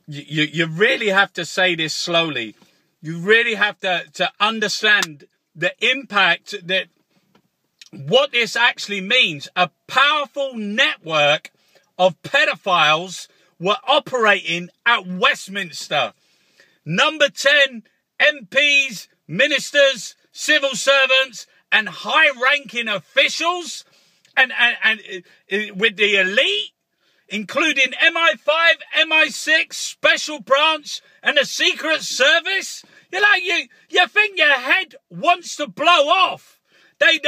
you really have to say this slowly. You really have to understand the impact that what this actually means. A powerful network of pedophiles were operating at Westminster. Number 10 MPs, ministers, civil servants, and high-ranking officials, and with the elite, including MI5, MI6, Special Branch, and the Secret Service. You think your head wants to blow off. They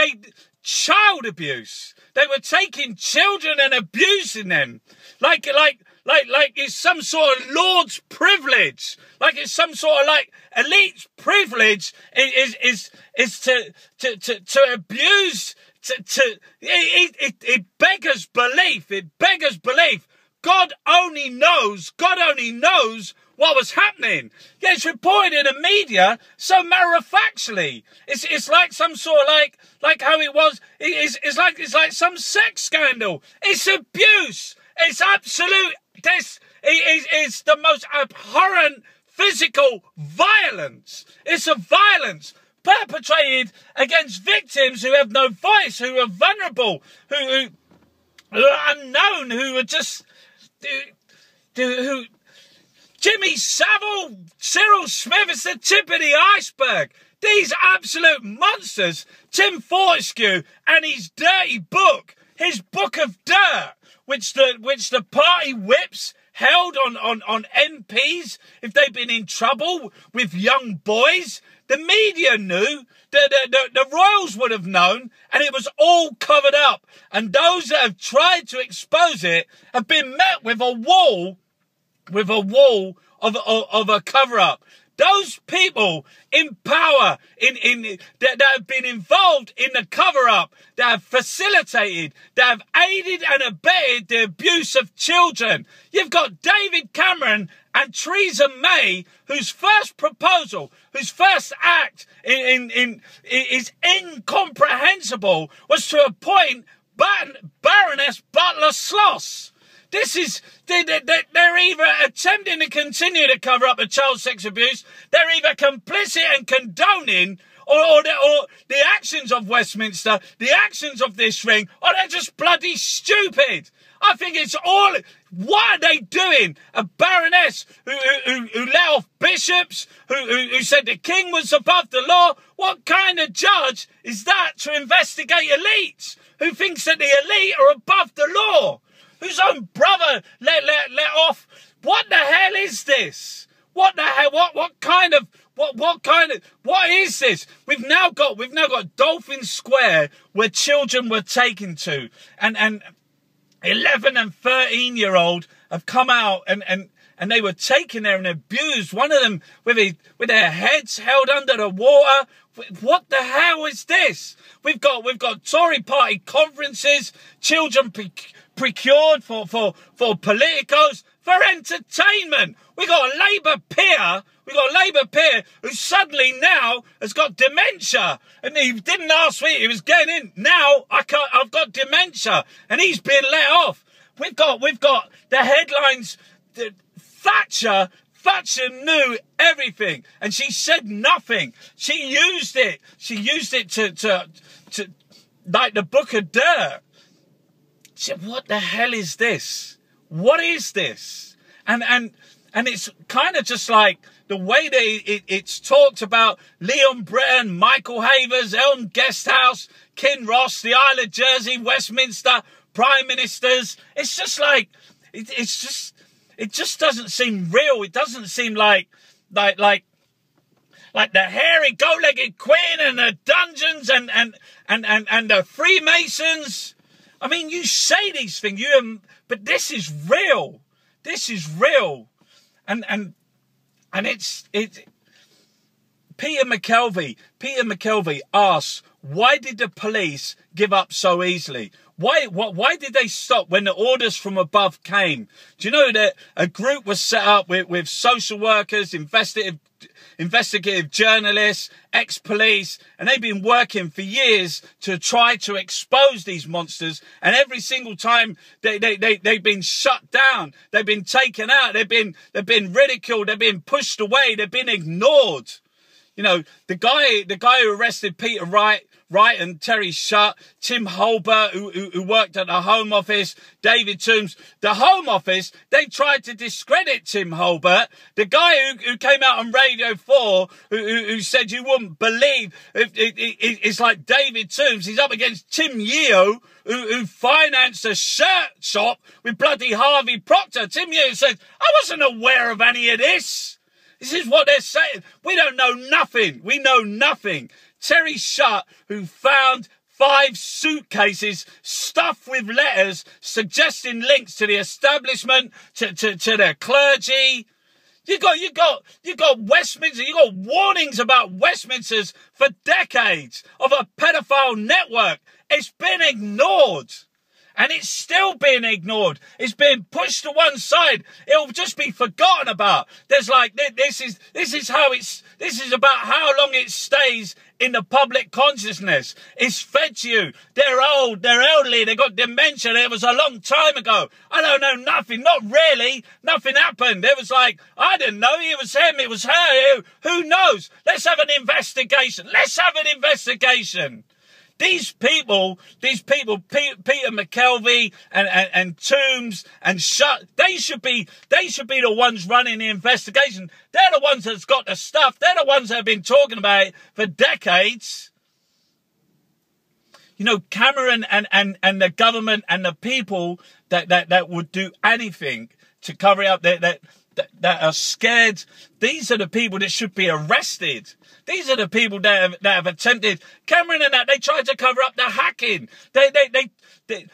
child abuse. They were taking children and abusing them, like it's some sort of lord's privilege, like it's some sort of like elite's privilege is to abuse. It beggars belief. It beggars belief. God only knows what was happening. Yeah, it's reported in the media so matter-of-factly. It's like some sort of like how it was. It's like some sex scandal. It's abuse. It's absolute. This is the most abhorrent physical violence. It's a violence perpetrated against victims who have no voice, who are vulnerable, who are unknown, who are just who Jimmy Savile, Cyril Smith is the tip of the iceberg. These absolute monsters, Tim Fortescue and his dirty book, his book of dirt, which the party whips held on MPs if they've been in trouble with young boys. The media knew, the royals would have known, and it was all covered up. And those that have tried to expose it have been met with a wall of a cover-up. Those people in power, that have been involved in the cover-up, that have facilitated, that have aided and abetted the abuse of children. You've got David Cameron and Theresa May, whose first proposal, whose first act is incomprehensible, was to appoint Baroness Butler-Sloss. This is, they're either attempting to continue to cover up the child sex abuse, they're either complicit and condoning, or the actions of Westminster, the actions of this ring, or they're just bloody stupid. I think it's all, what are they doing? A baroness who let off bishops, who said the king was above the law. What kind of judge is that to investigate elites? Who thinks that the elite are above the law? Whose own brother let off? What the hell is this? What the hell? What is this? We've now got Dolphin Square, where children were taken to, and 11 and 13-year-old have come out and they were taken there and abused. One of them with their heads held under the water. What the hell is this? We've got Tory party conferences, children procured for politicos, for entertainment. We got a Labour peer who suddenly now has got dementia, and he didn't last week. He was getting in. Now I've got dementia, and he's been let off. We've got the headlines. Thatcher knew everything, and she said nothing. She used it to like the book of dirt. She said, what the hell is this? What is this? And it's kind of just like the way that it's talked about Leon Britton, Michael Havers, Elton Guesthouse, Ken Ross, the Isle of Jersey, Westminster, Prime Ministers. It's just like, it just doesn't seem real. It doesn't seem like the hairy goat-legged queen and the dungeons and the Freemasons. I mean, you say these things, but this is real. This is real. And it's Peter McKelvey asks, why did the police give up so easily? Why did they stop when the orders from above came? Do you know that a group was set up with social workers, investigative journalists, ex-police, and they've been working for years to try to expose these monsters. And every single time they've been shut down, they've been taken out, they've been ridiculed, they've been pushed away, they've been ignored. You know, the guy who arrested Peter Wright and Terry Shutt, Tim Holbert, who worked at the Home Office, David Toombs. The Home Office, they tried to discredit Tim Holbert. The guy who came out on Radio 4, who said you wouldn't believe, it's like David Toombs. He's up against Tim Yeo, who financed a shirt shop with bloody Harvey Procter. Tim Yeo said, I wasn't aware of any of this. This is what they're saying. We don't know nothing. We know nothing. Terry Shutt, who found 5 suitcases stuffed with letters suggesting links to the establishment, to their clergy. You got Westminster. You got warnings about Westminsters for decades of a pedophile network. It's been ignored. And it's still being ignored. It's being pushed to one side. It'll just be forgotten about. There's like, this is about how long it stays in the public consciousness. It's fed to you. They're old, they're elderly, they got dementia. It was a long time ago. I don't know nothing. Not really. Nothing happened. It was like, I didn't know. It was him, it was her. Who knows? Let's have an investigation. Let's have an investigation. These people, Peter McKelvey and Toombs and Shutt, they should be the ones running the investigation. They're the ones that's got the stuff. They're the ones that have been talking about it for decades. You know, Cameron and the government and the people that would do anything to cover it up, that are scared. These are the people that should be arrested. These are the people that have attempted. Cameron and that, they tried to cover up the hacking. They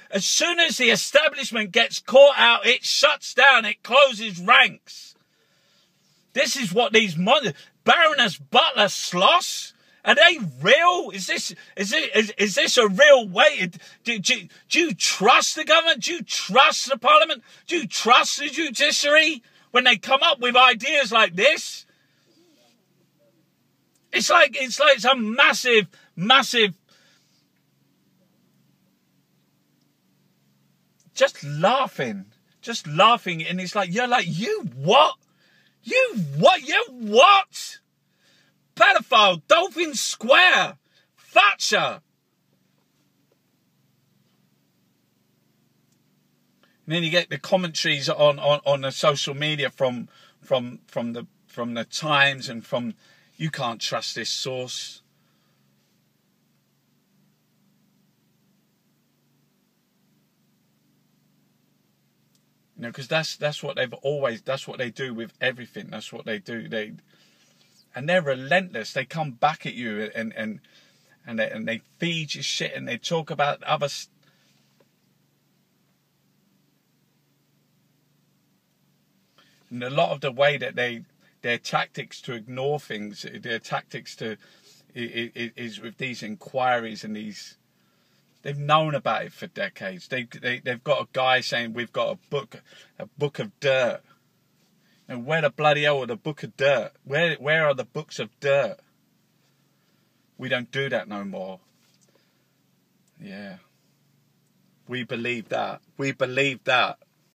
as soon as the establishment gets caught out, it shuts down, it closes ranks. This is what these monsters, Baroness Butler Sloss, are they real? Is this a real way? Do you trust the government? Do you trust the parliament? Do you trust the judiciary when they come up with ideas like this? It's like some massive just laughing, and it's like, you're like, you what? Pedophile, Dolphin Square, Thatcher. And then you get the commentaries on the social media from the Times and from, you can't trust this source. You know, because that's what they do with everything. That's what they do. And they're relentless. They come back at you and they feed you shit and they talk about other stuff. And a lot of the way that their tactics to ignore things, their tactics to is with these inquiries and these, they've known about it for decades. They've got a guy saying we've got a book of dirt. And where the bloody hell are the book of dirt? Where are the books of dirt? We don't do that no more. Yeah. We believe that. We believe that.